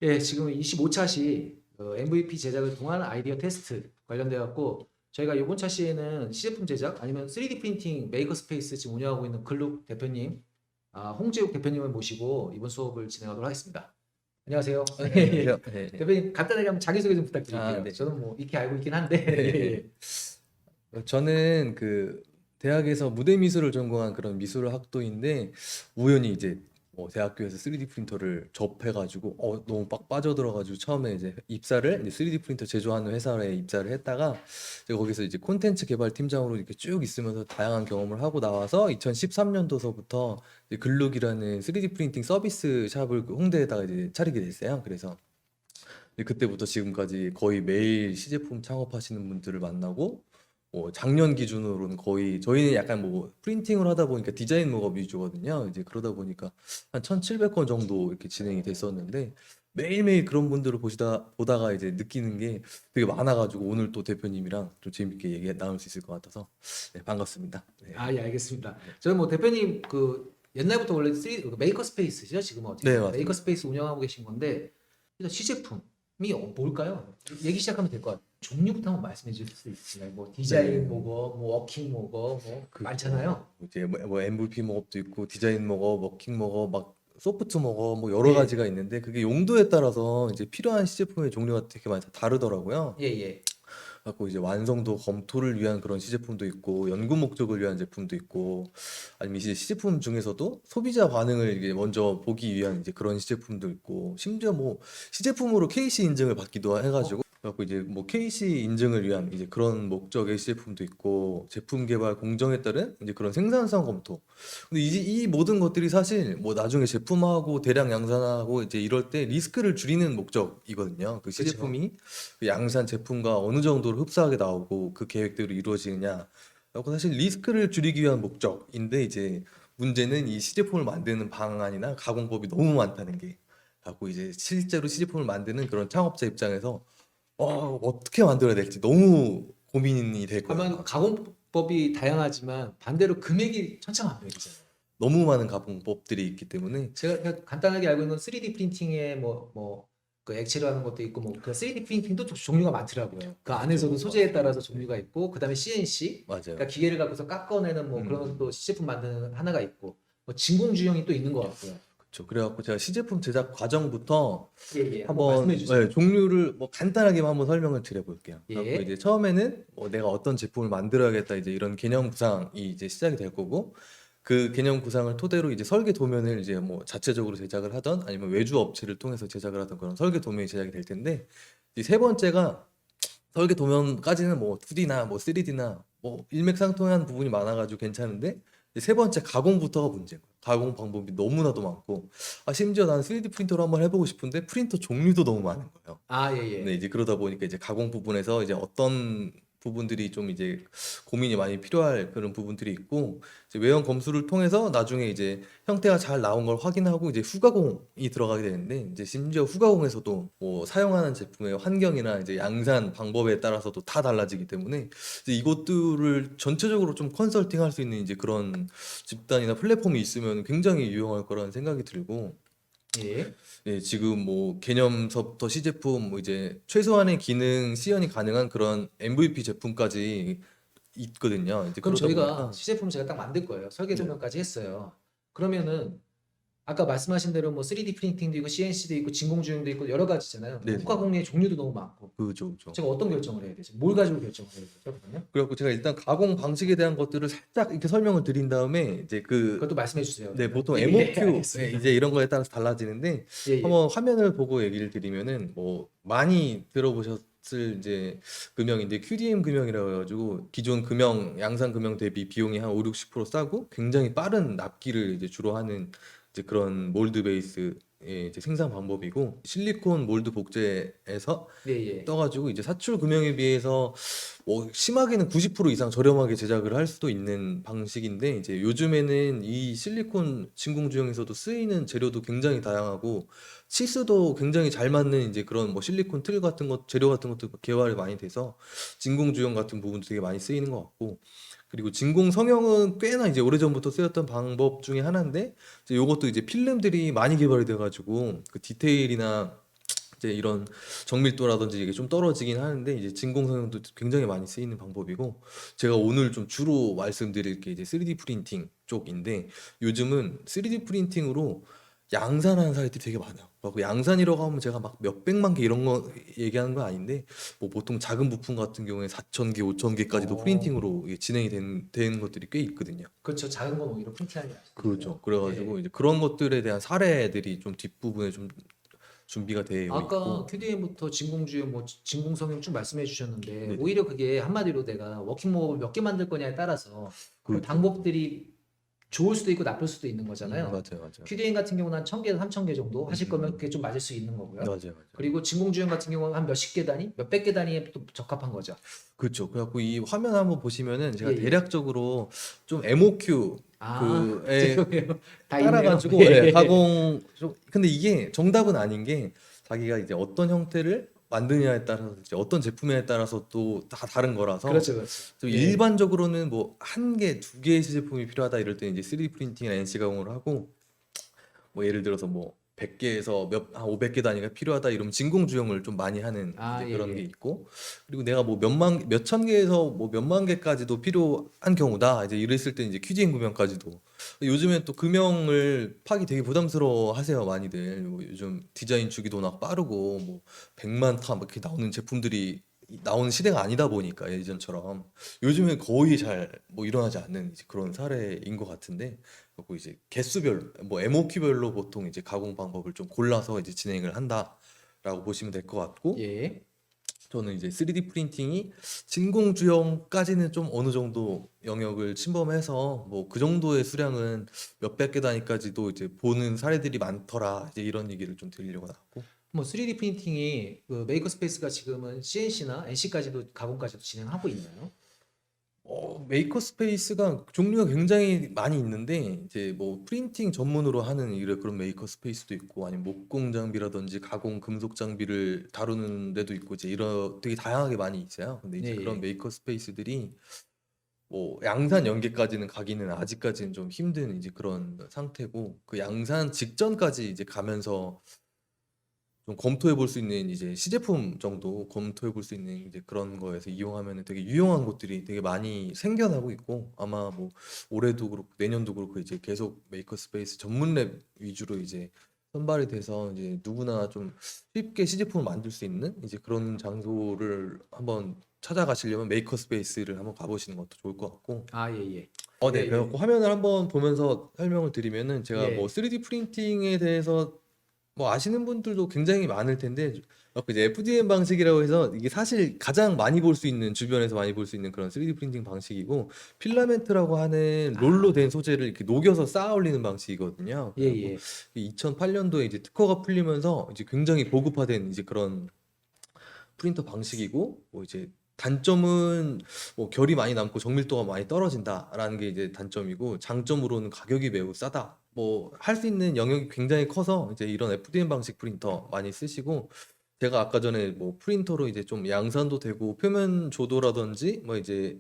예, 지금 25차시 MVP 제작을 통한 아이디어 테스트 관련돼 갖고 저희가 이번 차시에는 시제품 제작 아니면 3D 프린팅 메이커 스페이스 지금 운영하고 있는 글룩 대표님, 홍재욱 대표님을 모시고 이번 수업을 진행하도록 하겠습니다. 안녕하세요. 예, 예. 안녕하세요. 네, 네. 대표님 간단하게 한번 자기소개 좀 아, 부탁드릴게요. 네. 저는 뭐 익히 알고 있긴 한데. 예, 네. 예. 저는 그 대학에서 무대 미술을 전공한 그런 미술 학도인데 우연히 이제 대학교에서 3D 프린터를 접해가지고 너무 빡 빠져들어가지고 처음에 이제 입사를 이제 3D 프린터 제조하는 회사에 입사를 했다가 제가 거기서 이제 콘텐츠 개발 팀장으로 이렇게 쭉 있으면서 다양한 경험을 하고 나와서 2013년도서부터 글룩이라는 3D 프린팅 서비스 샵을 그 홍대에다가 이제 차리게 됐어요. 그래서 그때부터 지금까지 거의 매일 시제품 창업하시는 분들을 만나고 작년 기준으로는 거의 저희는 약간 뭐 프린팅을 하다 보니까 디자인 목업 위주거든요. 이제 그러다 보니까 한 1,700건 정도 이렇게 진행이 됐었는데 매일매일 그런 분들을 보다가 이제 느끼는 게 되게 많아가지고 오늘 또 대표님이랑 좀 재밌게 얘기 나눌 수 있을 것 같아서 네, 반갑습니다. 네. 예, 알겠습니다. 저는 뭐 대표님 그 옛날부터 원래 메이커 스페이스죠. 지금 어떻게 네, 보면 메이커 맞습니다. 스페이스 운영하고 계신 건데 일단 시제품이 뭘까요? 얘기 시작하면 될 것 같아요. 종류부터 한번 말씀해 주실 수 있으나요? 뭐 네. 디자인 뭐고, 뭐 워킹 뭐고, 뭐 그렇죠. 많잖아요. 이제 뭐 MVP 목업도 있고 디자인 목업, 워킹 목업, 막 소프트 목업 뭐 여러 예, 가지가 있는데 그게 용도에 따라서 이제 필요한 시제품의 종류가 되게 많이 다르더라고요. 예, 예. 갖고 이제 완성도 검토를 위한 그런 시제품도 있고 연구 목적을 위한 제품도 있고 아니면 이제 시제품 중에서도 소비자 반응을 이게 먼저 보기 위한 이제 그런 시제품도 있고 심지어 뭐 시제품으로 KC 인증을 받기도 어, 해가지고 그래갖고 이제 뭐 KC 인증을 위한 이제 그런 목적의 시제품도 있고 제품 개발 공정에 따른 이제 그런 생산성 검토. 근데 이 모든 것들이 사실 뭐 나중에 제품하고 대량 양산하고 이제 이럴 때 리스크를 줄이는 목적이거든요. 그 그렇죠. 시제품이 그 양산 제품과 어느 정도로 흡사하게 나오고 그 계획대로 이루어지느냐. 그리고 사실 리스크를 줄이기 위한 목적인데 이제 문제는 이 시제품을 만드는 방안이나 가공법이 너무 많다는 게 갖고 이제 실제로 시제품을 만드는 그런 창업자 입장에서 어떻게 만들어야 될지 너무 고민이 될 거예요. 아마 가공법이 다양하지만 반대로 금액이 천차만별이잖아요. 너무 많은 가공법들이 있기 때문에 제가 그냥 간단하게 알고 있는 건 3D 프린팅에 그 액체로 하는 것도 있고 뭐 그 3D 프린팅도 종류가 많더라고요. 그 안에서도 그렇죠. 소재에 따라서 맞습니다. 네. 종류가 있고 그다음에 CNC 맞아요. 그러니까 기계를 갖고서 깎아내는 뭐 그런 또 시제품 만드는 하나가 있고 뭐 진공주형이 또 있는 것 같고요. 그렇죠. 그래갖고 제가 시제품 제작 과정부터 예, 예. 한번 한번 말씀해 주세요. 종류를 뭐 간단하게만 한번 설명을 드려볼게요. 그래갖고 예. 이제 처음에는 내가 어떤 제품을 만들어야겠다 이제 이런 개념 구상이 이제 시작이 될 거고 그 개념 구상을 토대로 이제 설계 도면을 이제 뭐 자체적으로 제작을 하던 아니면 외주 업체를 통해서 제작을 하던 그런 설계 도면이 제작이 될 텐데 이제 세 번째가 설계 도면까지는 뭐 2D나 뭐 3D나 뭐 일맥상통한 부분이 많아가지고 괜찮은데 이제 세 번째 가공부터가 문제고 가공 방법이 너무나도 많고 심지어 난 3D 프린터로 한번 해보고 싶은데 프린터 종류도 너무 많은 거예요. 아, 예, 네, 예. 이제 그러다 보니까 이제 가공 부분에서 이제 어떤 부분들이 좀 이제 고민이 많이 필요할 그런 부분들이 있고 이제 외형 검수를 통해서 나중에 이제 형태가 잘 나온 걸 확인하고 이제 후가공이 들어가게 되는데 이제 심지어 후가공에서도 뭐 사용하는 제품의 환경이나 이제 양산 방법에 따라서도 다 달라지기 때문에 이제 이것들을 전체적으로 좀 컨설팅할 수 있는 이제 그런 집단이나 플랫폼이 있으면 굉장히 유용할 거라는 생각이 들고 예. 네, 지금 뭐 개념서부터 시제품 뭐 이제 최소한의 기능 시연이 가능한 그런 MVP 제품까지 있거든요. 이제 그럼 그러다 저희가 보니까 시제품 제가 딱 만들 거예요. 설계 네, 도면까지 했어요. 그러면은 아까 말씀하신 대로 뭐 3D 프린팅도 있고 CNC도 있고 진공주형도 있고 여러 가지잖아요. 네, 네, 호가공의 종류도 너무 많고. 그죠, 그죠. 제가 어떤 결정을 해야 되지? 뭘 가지고 결정을 해야 되죠, 그러면? 그래갖고 제가 일단 가공 방식에 대한 것들을 살짝 이렇게 설명을 드린 다음에 이제 그것도 말씀해 주세요, 네, 그러면. 보통 예, 예, MOQ 알겠습니다. 이제 이런 거에 따라서 달라지는데 예, 예. 한번 화면을 보고 얘기를 드리면은 뭐 많이 들어보셨을 이제 금형인데 QDM 금형이라고 해가지고 기존 금형 양산 금형 대비 비용이 한 5, 60% 싸고 굉장히 빠른 납기를 이제 주로 하는 이제 그런 몰드 베이스의 이제 생산 방법이고 실리콘 몰드 복제에서 예, 예. 떠가지고 이제 사출 금형에 비해서 심하게는 90% 이상 저렴하게 제작을 할 수도 있는 방식인데 이제 요즘에는 이 실리콘 진공주형에서도 쓰이는 재료도 굉장히 다양하고 치수도 굉장히 잘 맞는 이제 그런 뭐 실리콘 틀 같은 것 재료 같은 것도 개발이 많이 돼서 진공주형 같은 부분도 되게 많이 쓰이는 것 같고 그리고 진공 성형은 꽤나 이제 오래전부터 쓰였던 방법 중에 하나인데 이제 요것도 이제 필름들이 많이 개발이 돼가지고 그 디테일이나 이제 이런 정밀도라든지 이게 좀 떨어지긴 하는데 이제 진공 성형도 굉장히 많이 쓰이는 방법이고 제가 오늘 좀 주로 말씀드릴 게 이제 3D 프린팅 쪽인데 요즘은 3D 프린팅으로 양산하는 사이트이 되게 많아요. 그 양산이라고 하면 제가 막 몇백만 개 이런 거 얘기하는 건 아닌데 뭐 보통 작은 부품 같은 경우에 4천 개, 5천 개까지도 어, 프린팅으로 이게 진행이 되는 것들이 꽤 있거든요. 그렇죠. 작은 건 오히려 프린팅하기 그렇죠. 낫거든요. 그래가지고 예. 이제 그런 것들에 대한 사례들이 좀 뒷부분에 좀 준비가 되어 아까 있고 QDM부터 진공주형, 뭐 진공성형 쭉 말씀해 주셨는데 네네. 오히려 그게 한마디로 내가 워킹목을 몇 개 만들 거냐에 따라서 그 그렇죠. 방법들이 좋을 수도 있고 나쁠 수도 있는 거잖아요. 맞아요, 맞아요. QDM 같은 경우는 한 1000개, 3000개 정도 하실 거면 음. 그게 좀 맞을 수 있는 거고요. 맞아요, 맞아요. 그리고 진공주형 같은 경우는 한 몇십 개 단위, 몇백 개 단위에 또 적합한 거죠. 그렇죠. 그래갖고 이 화면 한번 보시면은 예, 제가 예. 대략적으로 좀 MOQ 아, 그에 죄송해요. 다 있네요. 따라가지고 가공 좀 근데 이게 정답은 아닌 게 자기가 이제 어떤 형태를 만드냐에 따라서 이제 어떤 제품에 따라서 또 다 다른 거라서 그렇죠, 그렇죠. 좀 예. 일반적으로는 뭐 한 개, 두 개의 제품이 필요하다 이럴 때 이제 3D 프린팅이나 NC 가공을 하고 뭐 예를 들어서 뭐 100개에서 한 500개 단위가 필요하다 이러면 진공 주형을 좀 많이 하는 아, 이제 예, 그런 게 예. 있고 그리고 내가 뭐 몇천 개에서 뭐 몇만 개까지도 필요한 경우다 이제 이랬을 때 이제 QGN 구명까지도 요즘엔 또 금형을 파기 되게 부담스러워 하세요 많이들 뭐 요즘 디자인 주기도 워낙 빠르고 뭐 100만 타 이렇게 나오는 제품들이 나오는 시대가 아니다 보니까 예전처럼 요즘엔 거의 잘 뭐 일어나지 않는 이제 그런 사례인 것 같은데 그리고 이제 개수별 뭐 MOQ별로 보통 이제 가공 방법을 좀 골라서 이제 진행을 한다라고 보시면 될 것 같고 예. 저는 이제 3D 프린팅이 진공 주형까지는 좀 어느 정도 영역을 침범해서 뭐 그 정도의 수량은 몇백 개 단위까지도 이제 보는 사례들이 많더라 이제 이런 얘기를 좀 드리려고 나왔고 뭐 3D 프린팅이 그 메이커 스페이스가 지금은 CNC나 NC까지도 가공까지도 진행하고 있나요? 메이커 스페이스가 종류가 굉장히 많이 있는데 이제 뭐 프린팅 전문으로 하는 이런 그런 메이커 스페이스도 있고 아니면 목공 장비라든지 가공 금속 장비를 다루는 데도 있고 이제 이런 되게 다양하게 많이 있어요. 근데 예, 이제 그런 예. 메이커 스페이스들이 뭐 양산 연계까지는 가기는 아직까지는 좀 힘든 이제 그런 상태고 그 양산 직전까지 이제 가면서 좀 검토해 볼 수 있는 이제 시제품 정도 검토해 볼 수 있는 이제 그런 거에서 이용하면 되게 유용한 것들이 되게 많이 생겨나고 있고 아마 뭐 올해도 그렇고 내년도 그렇고 이제 계속 메이커 스페이스 전문 랩 위주로 이제 선발이 돼서 이제 누구나 좀 쉽게 시제품을 만들 수 있는 이제 그런 장소를 한번 찾아가시려면 메이커 스페이스를 한번 가보시는 것도 좋을 것 같고 아, 예, 예. 예, 네. 예. 그래갖고 화면을 한번 보면서 설명을 드리면은 제가 뭐 예. 3D 프린팅에 대해서 뭐 아시는 분들도 굉장히 많을 텐데 이제 FDM 방식이라고 해서 이게 사실 가장 많이 볼 수 있는 주변에서 많이 볼 수 있는 그런 3D 프린팅 방식이고 필라멘트라고 하는 롤로 아, 된 소재를 이렇게 녹여서 쌓아 올리는 방식이거든요. 예, 그래갖고 예. 2008년도에 이제 특허가 풀리면서 이제 굉장히 보급화된 이제 그런 프린터 방식이고 뭐 이제 단점은 뭐 결이 많이 남고 정밀도가 많이 떨어진다라는 게 이제 단점이고 장점으로는 가격이 매우 싸다. 뭐 할 수 있는 영역이 굉장히 커서 이제 이런 FDM 방식 프린터 많이 쓰시고 제가 아까 전에 뭐 프린터로 이제 좀 양산도 되고 표면 조도라든지 뭐 이제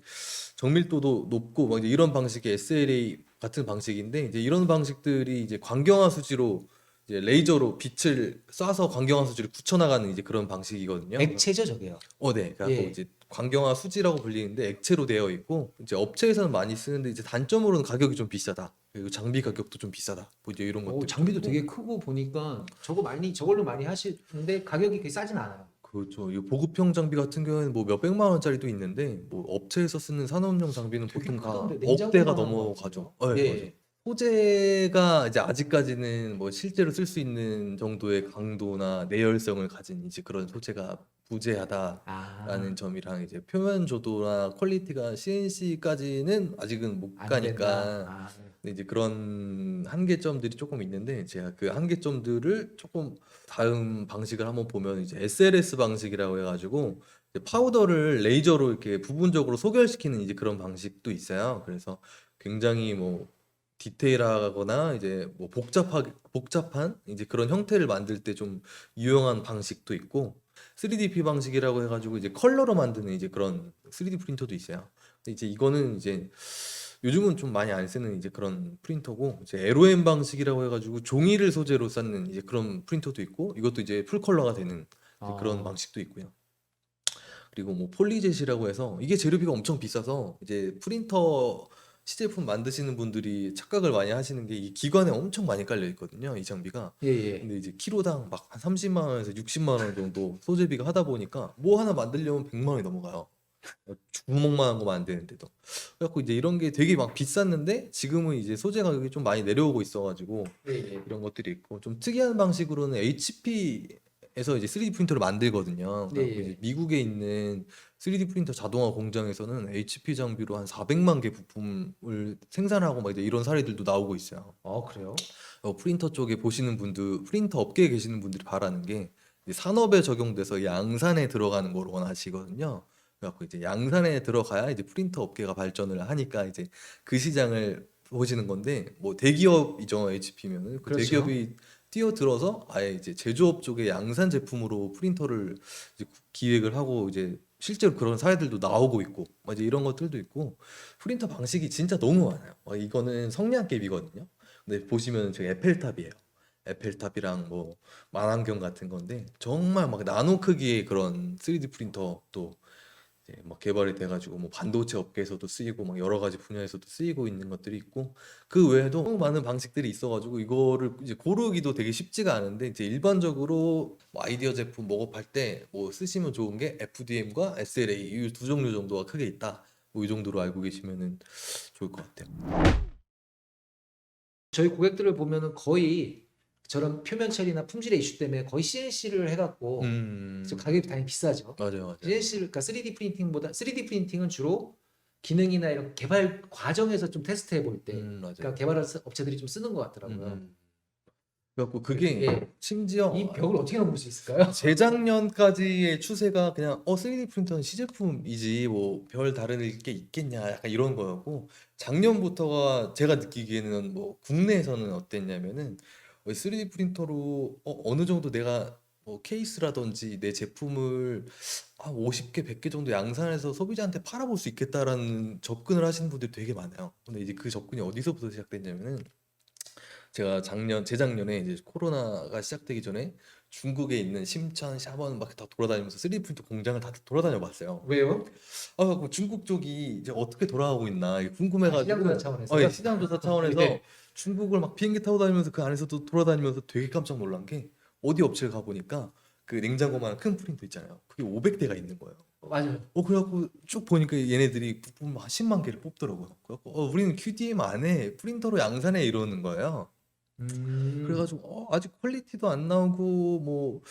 정밀도도 높고 뭐 이제 이런 방식의 SLA 같은 방식인데 이제 이런 방식들이 이제 광경화 수지로 이제 레이저로 빛을 쏴서 광경화 수지를 굳혀나가는 이제 그런 방식이거든요. 액체죠, 저게요. 네. 그래갖고 예. 이제 광경화 수지라고 불리는데 액체로 되어 있고 이제 업체에서는 많이 쓰는데 이제 단점으로는 가격이 좀 비싸다. 그리고 장비 가격도 좀 비싸다. 뭐 이제 이런 오, 것들이 좀 장비도 있고. 되게 크고 보니까 저걸로 많이 하시는데 가격이 그렇게 싸진 않아요. 그렇죠. 이 보급형 장비 같은 경우에는 뭐 몇백만 원짜리도 있는데 뭐 업체에서 쓰는 산업용 장비는 되게 보통 다 크던데 억대가 냉장고만 한 것 넘어가죠. 같은데요. 네, 맞아요. 예. 소재가 이제 아직까지는 뭐 실제로 쓸 수 있는 정도의 강도나 내열성을 가진 이제 그런 소재가 부재하다라는 아, 점이랑 이제 표면 조도나 퀄리티가 CNC까지는 아직은 못 안 된다. 가니까 아, 근데 이제 그런 한계점들이 조금 있는데 제가 그 한계점들을 조금 다음 방식을 한번 보면 이제 SLS 방식이라고 해가지고 이제 파우더를 레이저로 이렇게 부분적으로 소결시키는 이제 그런 방식도 있어요. 그래서 굉장히 뭐 디테일하거나 이제 뭐 복잡한 이제 그런 형태를 만들 때 좀 유용한 방식도 있고 3DP 방식이라고 해가지고 이제 컬러로 만드는 이제 그런 3D 프린터도 있어요. 근데 이제 이거는 이제 요즘은 좀 많이 안 쓰는 이제 그런 프린터고 이제 LOM 방식이라고 해가지고 종이를 소재로 쌓는 이제 그런 프린터도 있고 이것도 이제 풀 컬러가 되는 이제 그런 아, 방식도 있고요. 그리고 뭐 폴리젯이라고 해서 이게 재료비가 엄청 비싸서 이제 프린터 시제품 만드시는 분들이 착각을 많이 하시는 게 이 기관에 엄청 많이 깔려 있거든요. 이 장비가. 예, 예. 근데 이제 키로당 막 한 30만 원에서 60만 원 정도 소재비가 하다 보니까 뭐 하나 만들려면 100만 원이 넘어가요. 구멍만 한 거만 안 되는데도. 그래갖고 이제 이런 게 되게 막 비쌌는데 지금은 이제 소재 가격이 좀 많이 내려오고 있어가지고 예, 예. 이런 것들이 있고 좀 특이한 방식으로는 HP에서 이제 3D 프린터를 만들거든요. 예, 그래갖고 이제 예. 미국에 있는 3D 프린터 자동화 공장에서는 HP 장비로 한 400만 개 부품을 생산하고 막 이제 이런 사례들도 나오고 있어요. 그래요? 프린터 쪽에 보시는 분들, 프린터 업계에 계시는 분들이 바라는 게 이제 산업에 적용돼서 양산에 들어가는 걸 원하시거든요. 그래갖고 이제 양산에 들어가야 이제 프린터 업계가 발전을 하니까 이제 그 시장을 보시는 건데 뭐 대기업이죠 HP면은 그 그렇죠. 대기업이 뛰어들어서 아예 이제 제조업 쪽에 양산 제품으로 프린터를 이제 기획을 하고 이제 실제로 그런 사례들도 나오고 있고 뭐 이제 이런 것들도 있고 프린터 방식이 진짜 너무 많아요. 이거는 성냥개비거든요. 근데 보시면 저 에펠탑이에요. 에펠탑이랑 뭐 만안경 같은 건데 정말 막 나노 크기의 그런 3D 프린터도 이제 막 개발이 돼가지고 뭐 반도체 업계에서도 쓰이고 막 여러 가지 분야에서도 쓰이고 있는 것들이 있고 그 외에도 너무 많은 방식들이 있어가지고 이거를 이제 고르기도 되게 쉽지가 않은데 이제 일반적으로 뭐 아이디어 제품 목업할 때 뭐 쓰시면 좋은 게 FDM과 SLA 이 두 종류 정도가 크게 있다. 뭐 이 정도로 알고 계시면은 좋을 것 같아요. 저희 고객들을 보면은 거의 저런 표면 처리나 품질의 이슈 때문에 거의 CNC를 해갖고 지금 음, 가격이 당연히 비싸죠. 맞아요, 맞아요. CNC, 그러니까 3D 프린팅보다 3D 프린팅은 주로 기능이나 이런 개발 과정에서 좀 테스트해 볼 때, 그러니까 맞아요. 개발 업체들이 좀 쓰는 것 음, 같더라고요. 음. 그래갖고 그게 예, 이 심지어 벽을 어떻게 넘볼 수 있을까요? 재작년까지의 추세가 그냥 3D 프린터는 시제품이지 뭐 별 다를 게 있겠냐 약간 이런 거였고 작년부터가 제가 느끼기에는 뭐 국내에서는 어땠냐면은 3D 프린터로 어느 정도 내가 뭐 케이스라든지 내 제품을 50개, 100개 정도 양산해서 소비자한테 팔아볼 수 있겠다라는 접근을 하시는 분들이 되게 많아요. 근데 이제 그 접근이 어디서부터 시작됐냐면은 제가 재작년에 이제 코로나가 시작되기 전에 중국에 있는 심천, 샤먼 막 다 돌아다니면서 3D 프린터 공장을 다 돌아다녀 봤어요. 왜요? 그 중국 쪽이 이제 어떻게 돌아가고 있나 이게 시장 조사 궁금해가지고, 예, 차원에서요? 시장 조사 차원에서 예. 중국을 막 비행기 타고 다니면서 그 안에서도 돌아다니면서 되게 깜짝 놀란 게 어디 업체를 가보니까 그 냉장고만 큰 프린터 있잖아요. 그게 500대가 있는 거예요. 맞아요. 그래갖고 쭉 보니까 얘네들이 부품 한 10만 개를 뽑더라고요. 그래갖고 우리는 QDM 안 해. 프린터로 양산해 이러는 거예요. 음, 그래가지고 아직 퀄리티도 안 나오고 뭐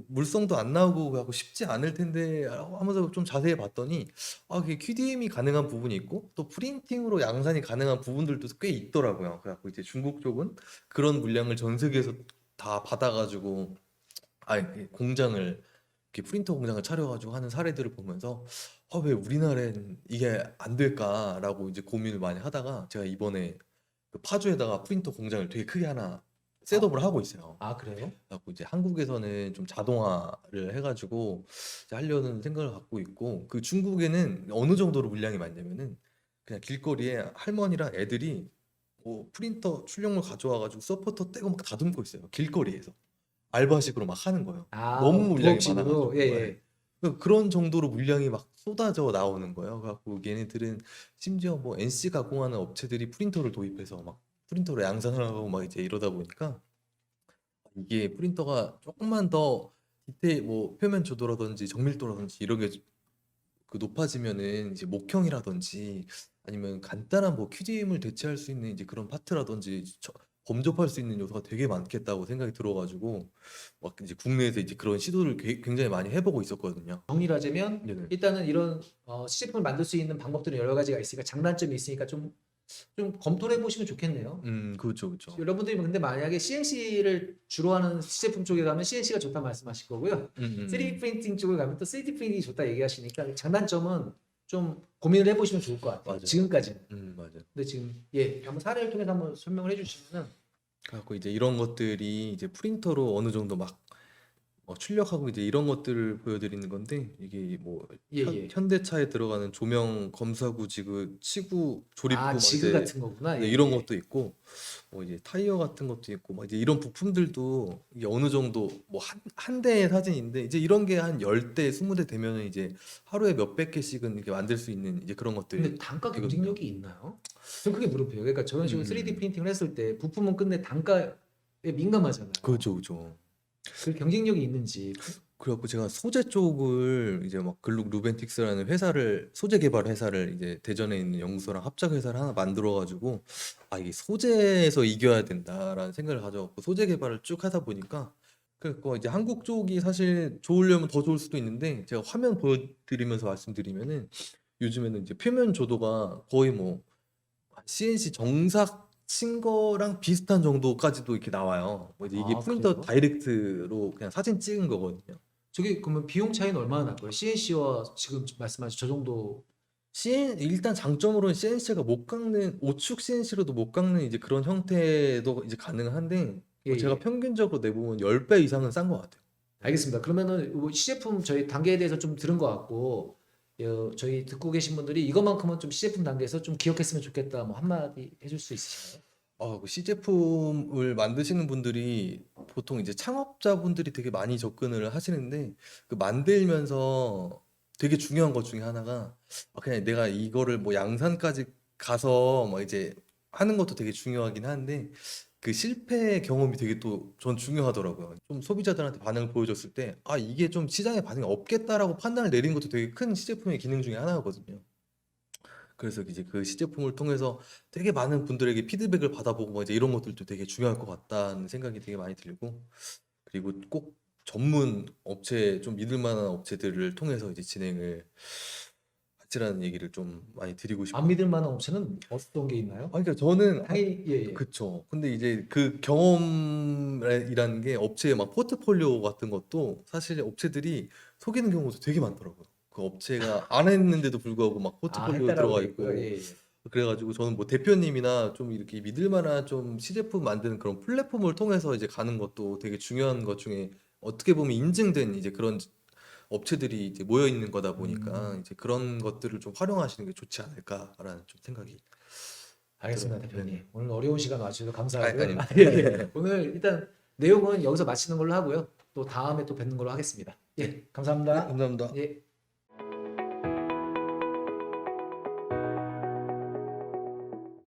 물성도 안 나오고 그래갖고 쉽지 않을 텐데 하면서 좀 자세히 봤더니 그게 QDM이 가능한 부분이 있고 또 프린팅으로 양산이 가능한 부분들도 꽤 있더라고요. 그래갖고 이제 중국 쪽은 그런 물량을 전 세계에서 다 받아가지고 공장을 이렇게 프린터 공장을 차려가지고 하는 사례들을 보면서 왜 우리나라엔 이게 안 될까라고 이제 고민을 많이 하다가 제가 이번에 그 파주에다가 프린터 공장을 되게 크게 하나 아, 셋업을 하고 있어요. 그래요? 그래갖고 이제 한국에서는 좀 자동화를 해가지고 이제 하려는 생각을 갖고 있고 그 중국에는 어느 정도로 물량이 많냐면은 그냥 길거리에 할머니랑 애들이 뭐 프린터 출력물 가져와가지고 서포터 떼고 막 다듬고 있어요. 길거리에서. 알바식으로 막 하는 거예요. 너무 물량이 부업식으로, 예, 많아가지고. 예. 예. 그런 정도로 물량이 막 쏟아져 나오는 거예요. 그래갖고 얘네들은 심지어 뭐 NC 가공하는 업체들이 프린터를 도입해서 막 프린터로 양산하고 막 이제 이러다 보니까 이게 프린터가 조금만 더 디테일 뭐 표면 조도라든지 정밀도라든지 이런 게 그 높아지면은 이제 목형이라든지 아니면 간단한 뭐 QDM을 대체할 수 있는 이제 그런 파트라든지 범접할 수 있는 요소가 되게 많겠다고 생각이 들어가지고 막 이제 국내에서 이제 그런 시도를 굉장히 많이 해보고 있었거든요. 정리를 하자면 네네. 일단은 이런 시제품을 만들 수 있는 방법들은 여러 가지가 있으니까 장단점이 있으니까 좀 검토를 해보시면 좋겠네요. 그렇죠, 그렇죠. 여러분들이 근데 만약에 CNC를 주로 하는 시제품 쪽에 가면 CNC가 좋다 말씀하실 거고요. 3D 프린팅 쪽에 가면 또 3D 프린팅이 좋다 얘기하시니까 장단점은 좀 고민을 해보시면 좋을 것 같아요. 맞아요. 지금까지는. 맞아요. 근데 지금 한번 사례를 통해서 한번 설명을 해주시면은 그래갖고 이제 이런 것들이 이제 프린터로 어느 정도 막 출력하고 이제 이런 것들을 보여드리는 건데 이게 뭐 예, 예. 현대차에 들어가는 조명 검사구 치구 조립구 아, 막 지그 이제 같은 거구나. 네, 예, 이런 예. 것도 있고 뭐 이제 타이어 같은 것도 있고 막 이제 이런 부품들도 이게 어느 정도 뭐 한 대의 사진인데 이제 이런 게 한 10대, 20대 되면은 이제 하루에 몇백 개씩은 이렇게 만들 수 있는 이제 그런 근데 것들이 단가 되거든요. 경쟁력이 있나요? 저는 그게 물음표예요. 그러니까 저런 식으로 3D 음. 프린팅을 했을 때 부품은 끝내 단가에 민감하잖아요. 그렇죠, 그렇죠. 그 경쟁력이 있는지. 그래갖고 제가 소재 쪽을 이제 막 글룩 루벤틱스라는 회사를 소재 개발 회사를 이제 대전에 있는 연구소랑 합작 회사를 하나 만들어가지고 아 이게 소재에서 이겨야 된다라는 생각을 가져갖고 소재 개발을 쭉 하다 보니까 그거 이제 한국 쪽이 사실 좋으려면 더 좋을 수도 있는데 제가 화면 보여드리면서 말씀드리면은 요즘에는 이제 표면 조도가 거의 뭐 CNC 정삭 친 거랑 비슷한 정도까지도 이렇게 나와요. 뭐 이제 이게 아, 프린터 그래요? 다이렉트로 그냥 사진 찍은 거거든요. 저게 그러면 비용 차이는 얼마나 날까요? CNC와 지금 말씀하신 저 정도. 일단 장점으로는 CNC가 못 깎는 오축 CNC로도 못 깎는 이제 그런 형태도 이제 가능한데 예, 제가 예. 평균적으로 내보면 10배 이상은 싼 것 같아요. 알겠습니다. 그러면은 뭐 시제품 저희 단계에 대해서 좀 들은 것 같고, 저희 듣고 계신 분들이 이것만큼은 좀 시제품 단계에서 좀 기억했으면 좋겠다. 뭐 한마디 해줄 수 있으신가요? 그 C제품을 만드시는 분들이 보통 이제 창업자분들이 되게 많이 접근을 하시는데 그 만들면서 되게 중요한 것 중에 하나가 그냥 내가 이거를 뭐 양산까지 가서 막 이제 하는 것도 되게 중요하긴 한데 그 실패 경험이 되게 또 전 중요하더라고요. 좀 소비자들한테 반응을 보여줬을 때 이게 좀 시장에 반응이 없겠다라고 판단을 내린 것도 되게 큰 시제품의 기능 중에 하나거든요. 그래서 이제 그 시제품을 통해서 되게 많은 분들에게 피드백을 받아보고 뭐 이제 이런 것들도 되게 중요할 것 같다는 생각이 되게 많이 들고 그리고 꼭 전문 업체 좀 믿을 만한 업체들을 통해서 이제 진행을 하시라는 얘기를 좀 많이 드리고 안 싶어요. 믿을 만한 업체는 어떤 게 있나요? 그러니까 저는 당연히 예, 예. 그쵸. 근데 이제 그 경험이라는 게 업체의 막 포트폴리오 같은 것도 사실 업체들이 속이는 경우도 되게 많더라고요. 그 업체가 안 했는데도 불구하고 막 아, 포트폴리오 했다라고 들어가 돼 있고요. 있고 예, 예. 그래가지고 저는 뭐 대표님이나 좀 이렇게 믿을 만한 좀 시제품 만드는 그런 플랫폼을 통해서 이제 가는 것도 되게 중요한 것 중에 어떻게 보면 인증된 이제 그런 업체들이 이제 모여 있는 거다 보니까 음, 이제 그런 것들을 좀 활용하시는 게 좋지 않을까라는 좀 생각이 들어요. 알겠습니다, 네네. 대표님. 오늘 어려운 시간 와주셔서 감사하고요. 아닙니다. 예, 예. 오늘 일단 내용은 여기서 마치는 걸로 하고요. 또 다음에 또 뵙는 걸로 하겠습니다. 예, 네, 감사합니다. 감사합니다. 예.